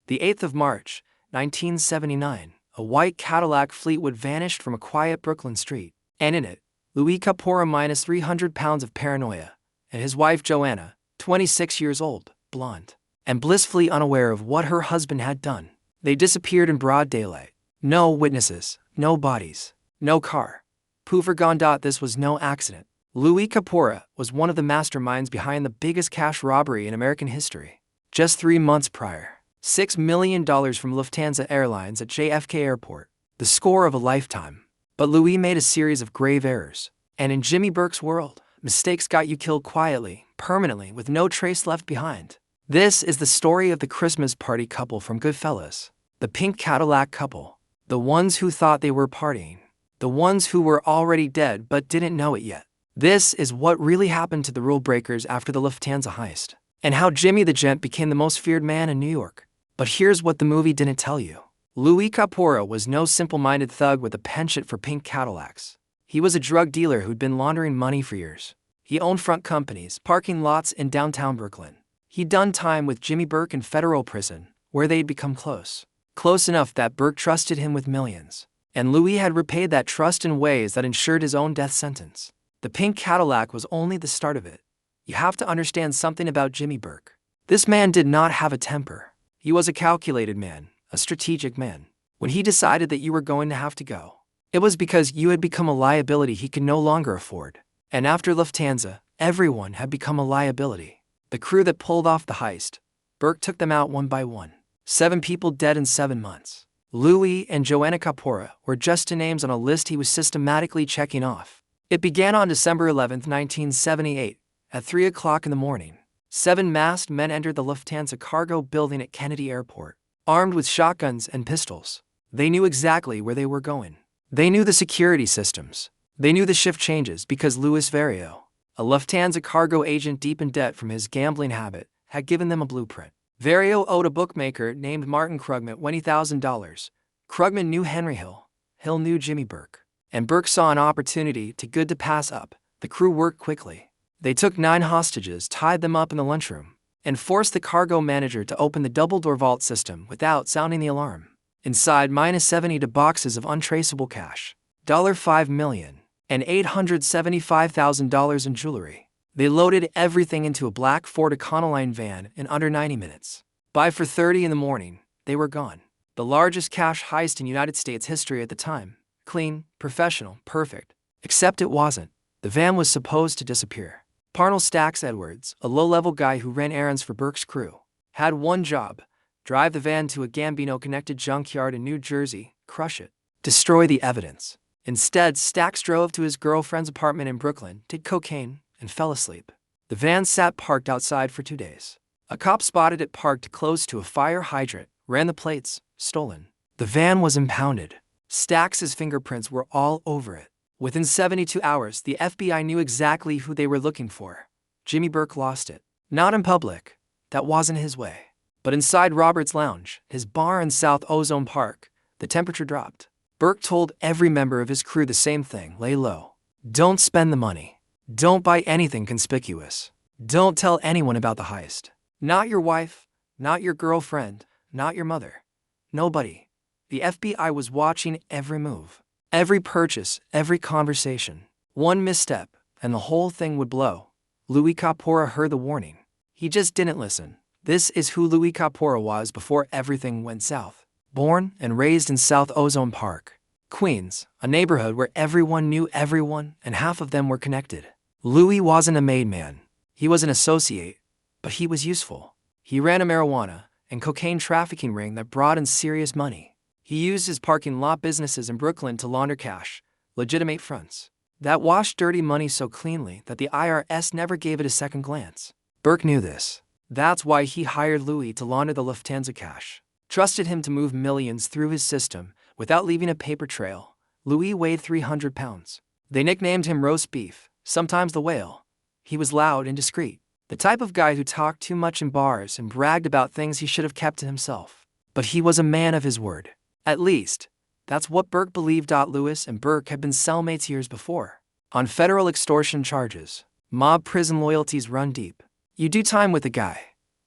The 8th of March, 1979, a white Cadillac Fleetwood vanished from a quiet Brooklyn street, and in it, Louie Cafora minus 300 pounds of paranoia, and his wife Joanna, 26 years old, blonde, and blissfully unaware of what her husband had done. They disappeared in broad daylight. No witnesses, no bodies, no car. Poof or gone. This was no accident. Louie Cafora was one of the masterminds behind the biggest cash robbery in American history. Just 3 months prior, $6 million from Lufthansa Airlines at JFK Airport, the score of a lifetime. But Louie made a series of grave errors. And in Jimmy Burke's world, mistakes got you killed quietly, permanently, with no trace left behind. This is the story of the Christmas party couple from Goodfellas. The Pink Cadillac couple. The ones who thought they were partying. The ones who were already dead but didn't know it yet. This is what really happened to the rule breakers after the Lufthansa heist. And how Jimmy the Gent became the most feared man in New York. But here's what the movie didn't tell you. Louie Cafora was no simple-minded thug with a penchant for pink Cadillacs. He was a drug dealer who'd been laundering money for years. He owned front companies, parking lots in downtown Brooklyn. He'd done time with Jimmy Burke in federal prison, where they'd become close. Close enough that Burke trusted him with millions. And Louie had repaid that trust in ways that ensured his own death sentence. The pink Cadillac was only the start of it. You have to understand something about Jimmy Burke. This man did not have a temper. He was a calculated man, a strategic man. When he decided that you were going to have to go, it was because you had become a liability he could no longer afford. And after Lufthansa, everyone had become a liability. The crew that pulled off the heist, Burke took them out one by one. 7 people dead in 7 months. Louie and Joanna Cafora were just 2 names on a list he was systematically checking off. It began on December 11, 1978, at 3 o'clock in the morning. 7 masked men entered the Lufthansa cargo building at Kennedy Airport, armed with shotguns and pistols. They knew exactly where they were going. They knew the security systems. They knew the shift changes because Louis Vario, a Lufthansa cargo agent deep in debt from his gambling habit, had given them a blueprint. Vario owed a bookmaker named Martin Krugman $20,000. Krugman knew Henry Hill. Hill knew Jimmy Burke. And Burke saw an opportunity too good to pass up. The crew worked quickly. They took 9 hostages, tied them up in the lunchroom, and forced the cargo manager to open the double-door vault system without sounding the alarm. Inside, -72 boxes of untraceable cash, $5 million, and $875,000 in jewelry. They loaded everything into a black Ford Econoline van in under 90 minutes. By 4:30 in the morning, they were gone. The largest cash heist in United States history at the time. Clean, professional, perfect. Except it wasn't. The van was supposed to disappear. Parnell Stacks Edwards, a low-level guy who ran errands for Burke's crew, had one job: drive the van to a Gambino-connected junkyard in New Jersey, crush it, destroy the evidence. Instead, Stacks drove to his girlfriend's apartment in Brooklyn, did cocaine, and fell asleep. The van sat parked outside for 2 days. A cop spotted it parked close to a fire hydrant, ran the plates, stolen. The van was impounded. Stacks' fingerprints were all over it. Within 72 hours, the FBI knew exactly who they were looking for. Jimmy Burke lost it. Not in public. That wasn't his way. But inside Robert's Lounge, his bar in South Ozone Park, the temperature dropped. Burke told every member of his crew the same thing: lay low. Don't spend the money. Don't buy anything conspicuous. Don't tell anyone about the heist. Not your wife, not your girlfriend, not your mother. Nobody. The FBI was watching every move, every purchase, every conversation. One misstep, and the whole thing would blow. Louie Cafora heard the warning. He just didn't listen. This is who Louie Cafora was before everything went south. Born and raised in South Ozone Park, Queens, a neighborhood where everyone knew everyone and half of them were connected. Louie wasn't a made man. He was an associate, but he was useful. He ran a marijuana and cocaine trafficking ring that brought in serious money. He used his parking lot businesses in Brooklyn to launder cash, legitimate fronts, that washed dirty money so cleanly that the IRS never gave it a second glance. Burke knew this. That's why he hired Louie to launder the Lufthansa cash. Trusted him to move millions through his system without leaving a paper trail. Louie weighed 300 pounds. They nicknamed him Roast Beef, sometimes the Whale. He was loud and discreet, the type of guy who talked too much in bars and bragged about things he should have kept to himself. But he was a man of his word. At least, that's what Burke believed. Louis and Burke had been cellmates years before. On federal extortion charges, mob prison loyalties run deep. You do time with a guy.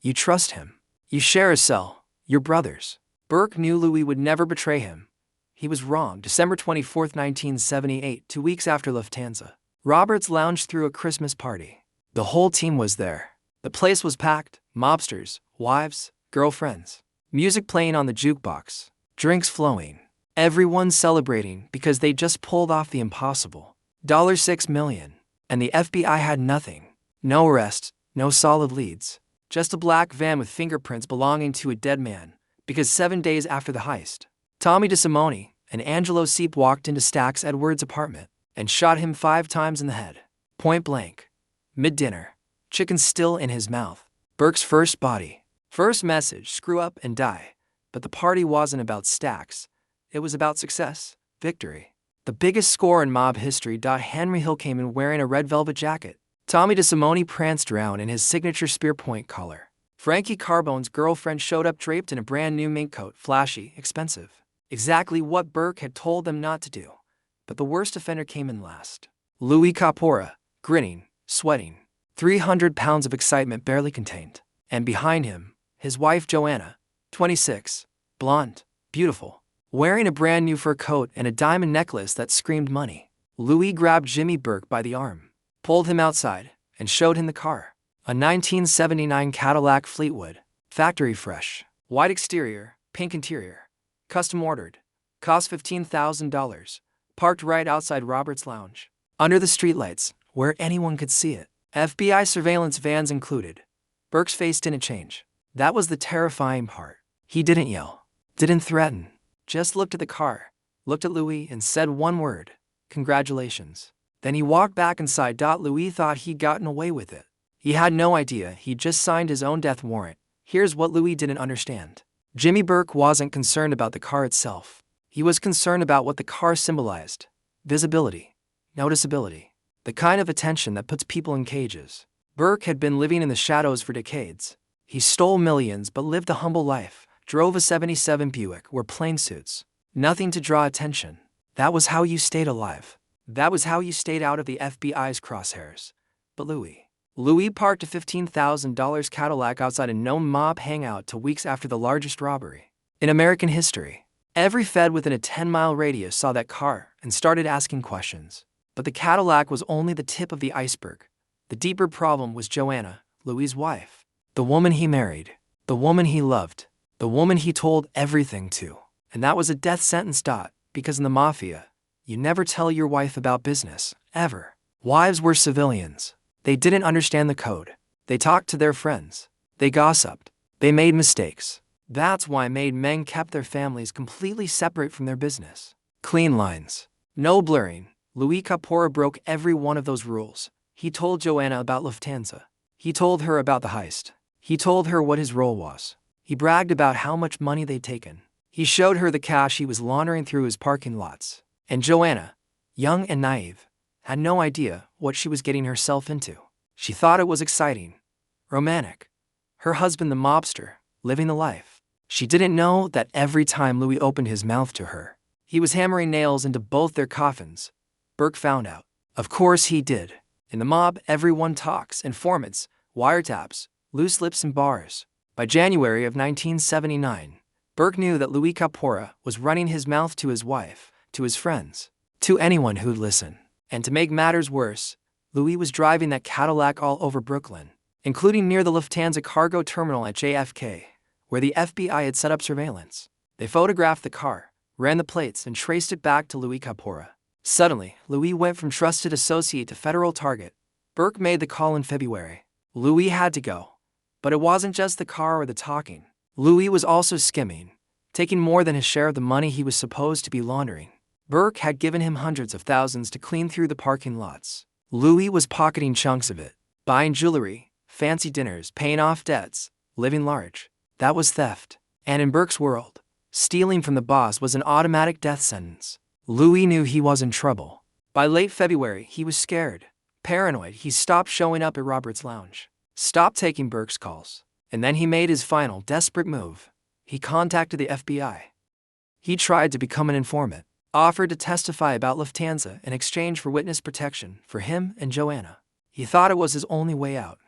You trust him. You share a cell. Your brothers. Burke knew Louie would never betray him. He was wrong. December 24, 1978, 2 weeks after Lufthansa. Roberts lounged through a Christmas party. The whole team was there. The place was packed, mobsters, wives, girlfriends. Music playing on the jukebox, drinks flowing. Everyone celebrating because they just pulled off the impossible. $6 million. And the FBI had nothing. No arrests, no solid leads. Just a black van with fingerprints belonging to a dead man. Because 7 days after the heist, Tommy DeSimone and Angelo Seep walked into Stax Edwards' apartment and shot him 5 times in the head. Point blank. Mid-dinner. Chicken still in his mouth. Burke's first body. First message, screw up and die. But the party wasn't about Stax. It was about success, victory. The biggest score in mob history. Henry Hill came in wearing a red velvet jacket. Tommy DeSimone pranced around in his signature spearpoint collar. Frankie Carbone's girlfriend showed up draped in a brand new mink coat, flashy, expensive. Exactly what Burke had told them not to do. But the worst offender came in last. Louie Cafora, grinning, sweating. 300 pounds of excitement barely contained. And behind him, his wife Joanna, 26, blonde, beautiful, wearing a brand new fur coat and a diamond necklace that screamed money. Louie grabbed Jimmy Burke by the arm, pulled him outside, and showed him the car. A 1979 Cadillac Fleetwood, factory fresh, white exterior, pink interior, custom ordered, cost $15,000, parked right outside Roberts' lounge, under the streetlights, where anyone could see it. FBI surveillance vans included. Burke's face didn't change. That was the terrifying part. He didn't yell, didn't threaten, just looked at the car, looked at Louie and said one word, congratulations. Then he walked back inside. Louie thought he'd gotten away with it. He had no idea he'd just signed his own death warrant. Here's what Louie didn't understand. Jimmy Burke wasn't concerned about the car itself. He was concerned about what the car symbolized. Visibility. Noticeability. The kind of attention that puts people in cages. Burke had been living in the shadows for decades. He stole millions but lived a humble life, drove a '77 Buick, wore plain suits. Nothing to draw attention. That was how you stayed alive. That was how you stayed out of the FBI's crosshairs. But Louie parked a $15,000 Cadillac outside a known mob hangout 2 weeks after the largest robbery in American history. Every Fed within a 10-mile radius saw that car and started asking questions. But the Cadillac was only the tip of the iceberg. The deeper problem was Joanna, Louie's wife. The woman he married. The woman he loved. The woman he told everything to. And that was a death sentence. Because in the Mafia, you never tell your wife about business, ever. Wives were civilians. They didn't understand the code. They talked to their friends. They gossiped. They made mistakes. That's why made men kept their families completely separate from their business. Clean lines. No blurring. Louie Cafora broke every one of those rules. He told Joanna about Lufthansa. He told her about the heist. He told her what his role was. He bragged about how much money they'd taken. He showed her the cash he was laundering through his parking lots. And Joanna, young and naive, had no idea what she was getting herself into. She thought it was exciting, romantic. Her husband, the mobster, living the life. She didn't know that every time Louie opened his mouth to her, he was hammering nails into both their coffins. Burke found out. Of course he did. In the mob, everyone talks. Informants, wiretaps, loose lips and bars. By January of 1979, Burke knew that Louie Cafora was running his mouth to his wife, to his friends, to anyone who'd listen. And to make matters worse, Louie was driving that Cadillac all over Brooklyn, including near the Lufthansa cargo terminal at JFK, where the FBI had set up surveillance. They photographed the car, ran the plates, and traced it back to Louie Cafora. Suddenly, Louie went from trusted associate to federal target. Burke made the call in February. Louie had to go. But it wasn't just the car or the talking. Louie was also skimming, taking more than his share of the money he was supposed to be laundering. Burke had given him hundreds of thousands to clean through the parking lots. Louie was pocketing chunks of it, buying jewelry, fancy dinners, paying off debts, living large. That was theft. And in Burke's world, stealing from the boss was an automatic death sentence. Louie knew he was in trouble. By late February, he was scared, paranoid. He stopped showing up at Roberts' lounge, stopped taking Burke's calls. And then he made his final, desperate move. He contacted the FBI. He tried to become an informant, offered to testify about Lufthansa in exchange for witness protection for him and Joanna. He thought it was his only way out.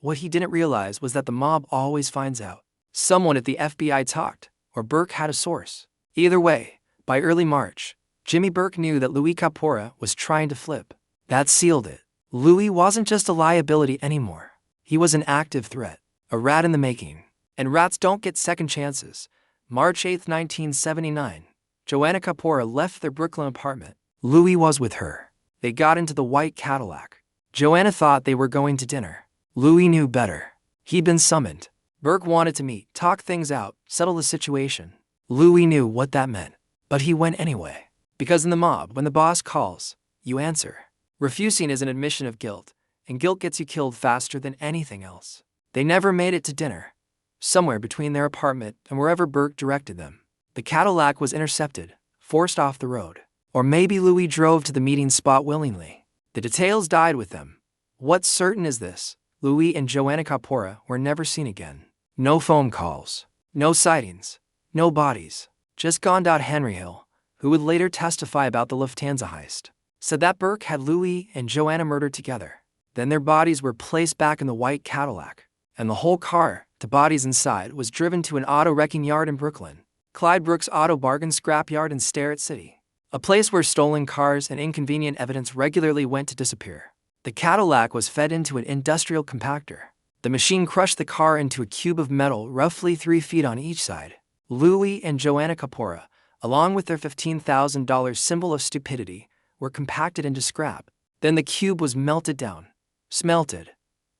What he didn't realize was that the mob always finds out. Someone at the FBI talked, or Burke had a source. Either way, by early March, Jimmy Burke knew that Louie Cafora was trying to flip. That sealed it. Louie wasn't just a liability anymore. He was an active threat, a rat in the making. And rats don't get second chances. March 8, 1979, Joanna Cafora left their Brooklyn apartment. Louie was with her. They got into the white Cadillac. Joanna thought they were going to dinner. Louie knew better. He'd been summoned. Burke wanted to meet, talk things out, settle the situation. Louie knew what that meant, but he went anyway. Because in the mob, when the boss calls, you answer. Refusing is an admission of guilt, and guilt gets you killed faster than anything else. They never made it to dinner. Somewhere between their apartment and wherever Burke directed them, the Cadillac was intercepted, forced off the road. Or maybe Louie drove to the meeting spot willingly. The details died with them. What's certain is this: Louie and Joanna Cafora were never seen again. No phone calls, no sightings, no bodies. Just gone. Henry Hill, who would later testify about the Lufthansa heist, said that Burke had Louie and Joanna murdered together. Then their bodies were placed back in the white Cadillac, and the whole car, the bodies inside, was driven to an auto wrecking yard in Brooklyn, Clyde Brooks Auto Bargain Scrapyard in Starrett City, a place where stolen cars and inconvenient evidence regularly went to disappear. The Cadillac was fed into an industrial compactor. The machine crushed the car into a cube of metal roughly 3 feet on each side. Louie and Joanna Cafora, along with their $15,000 symbol of stupidity, were compacted into scrap. Then the cube was melted down, smelted,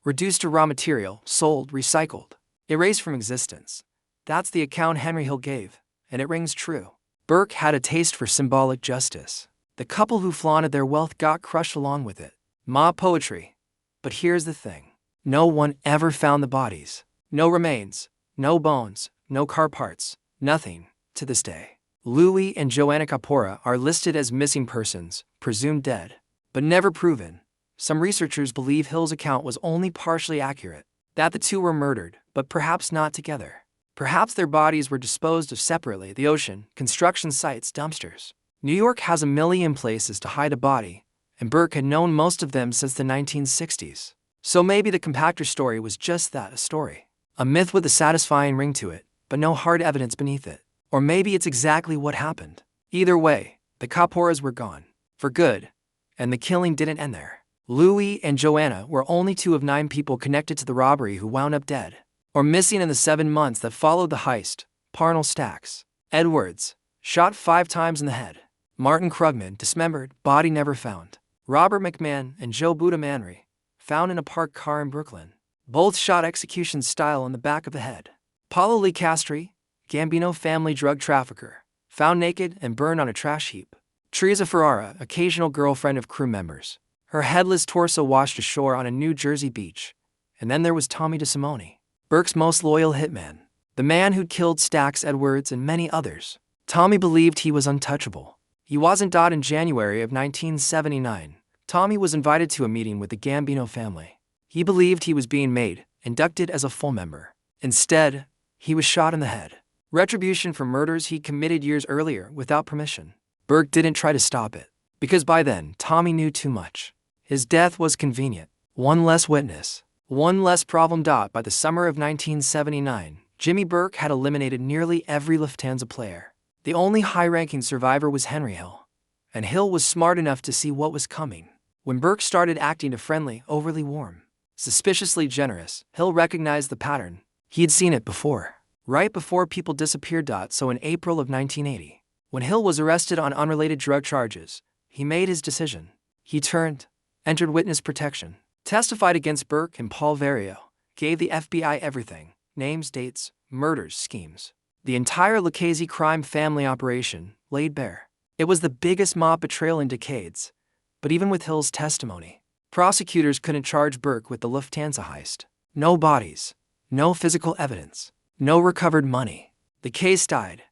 reduced to raw material, sold, recycled, erased from existence. That's the account Henry Hill gave, and it rings true. Burke had a taste for symbolic justice. The couple who flaunted their wealth got crushed along with it. Mob poetry. But here's the thing. No one ever found the bodies. No remains, no bones, no car parts, nothing, to this day. Louie and Joanna Cafora are listed as missing persons, presumed dead, but never proven. Some researchers believe Hill's account was only partially accurate, that the two were murdered, but perhaps not together. Perhaps their bodies were disposed of separately: the ocean, construction sites, dumpsters. New York has a million places to hide a body, and Burke had known most of them since the 1960s. So maybe the compactor story was just that, a story. A myth with a satisfying ring to it, but no hard evidence beneath it. Or maybe it's exactly what happened. Either way, the Caforas were gone. For good. And the killing didn't end there. Louie and Joanna were only 2 of 9 people connected to the robbery who wound up dead, or missing in the 7 months that followed the heist. Parnell Stacks. Edwards, shot 5 times in the head. Martin Krugman, dismembered, body never found. Robert McMahon and Joe Buddha Manry, found in a parked car in Brooklyn. Both shot execution style on the back of the head. Paulo Lee Castri, Gambino family drug trafficker, found naked and burned on a trash heap. Teresa Ferrara, occasional girlfriend of crew members, her headless torso washed ashore on a New Jersey beach. And then there was Tommy DeSimone, Burke's most loyal hitman, the man who'd killed Stacks, Edwards, and many others. Tommy believed he was untouchable. He wasn't. In January of 1979, Tommy was invited to a meeting with the Gambino family. He believed he was being made inducted as a full member. Instead, he was shot in the head. Retribution for murders he committed years earlier without permission. Burke didn't try to stop it, because by then, Tommy knew too much. His death was convenient. One less witness, one less problem. By the summer of 1979, Jimmy Burke had eliminated nearly every Lufthansa player. The only high-ranking survivor was Henry Hill, and Hill was smart enough to see what was coming. When Burke started acting friendly, overly warm, suspiciously generous, Hill recognized the pattern. He had seen it before, right before people disappeared. So in April of 1980, when Hill was arrested on unrelated drug charges, he made his decision. He turned, entered witness protection, testified against Burke and Paul Vario, gave the FBI everything: names, dates, murders, schemes. The entire Lucchese crime family operation, laid bare. It was the biggest mob betrayal in decades. But even with Hill's testimony, prosecutors couldn't charge Burke with the Lufthansa heist. No bodies, no physical evidence, no recovered money. The case died.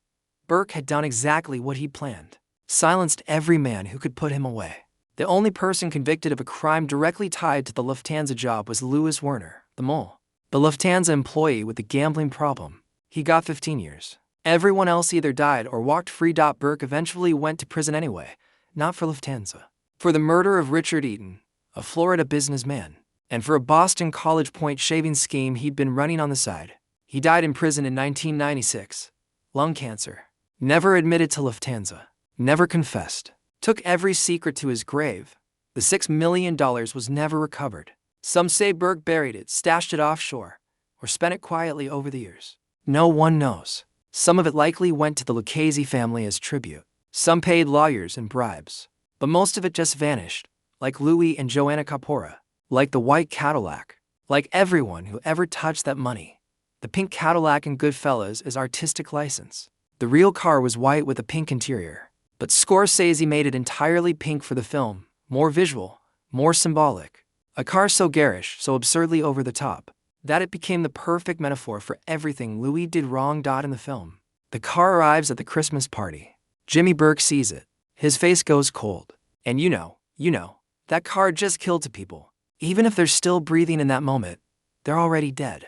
Burke had done exactly what he planned. Silenced every man who could put him away. The only person convicted of a crime directly tied to the Lufthansa job was Louis Werner, the mole, the Lufthansa employee with the gambling problem. He got 15 years. Everyone else either died or walked free. Burke eventually went to prison anyway, not for Lufthansa, for the murder of Richard Eaton, a Florida businessman, and for a Boston College point shaving scheme he'd been running on the side. He died in prison in 1996. Lung cancer. Never admitted to Lufthansa. Never confessed. Took every secret to his grave. The $6 million was never recovered. Some say Burke buried it, stashed it offshore, or spent it quietly over the years. No one knows. Some of it likely went to the Lucchese family as tribute. Some paid lawyers and bribes. But most of it just vanished, like Louie and Joanna Cafora, like the white Cadillac, like everyone who ever touched that money. The pink Cadillac in Goodfellas is artistic license. The real car was white with a pink interior. But Scorsese made it entirely pink for the film, more visual, more symbolic. A car so garish, so absurdly over the top, that it became the perfect metaphor for everything Louie did wrong. In the film, the car arrives at the Christmas party. Jimmy Burke sees it. His face goes cold. And you know, that car just killed two people. Even if they're still breathing in that moment, they're already dead.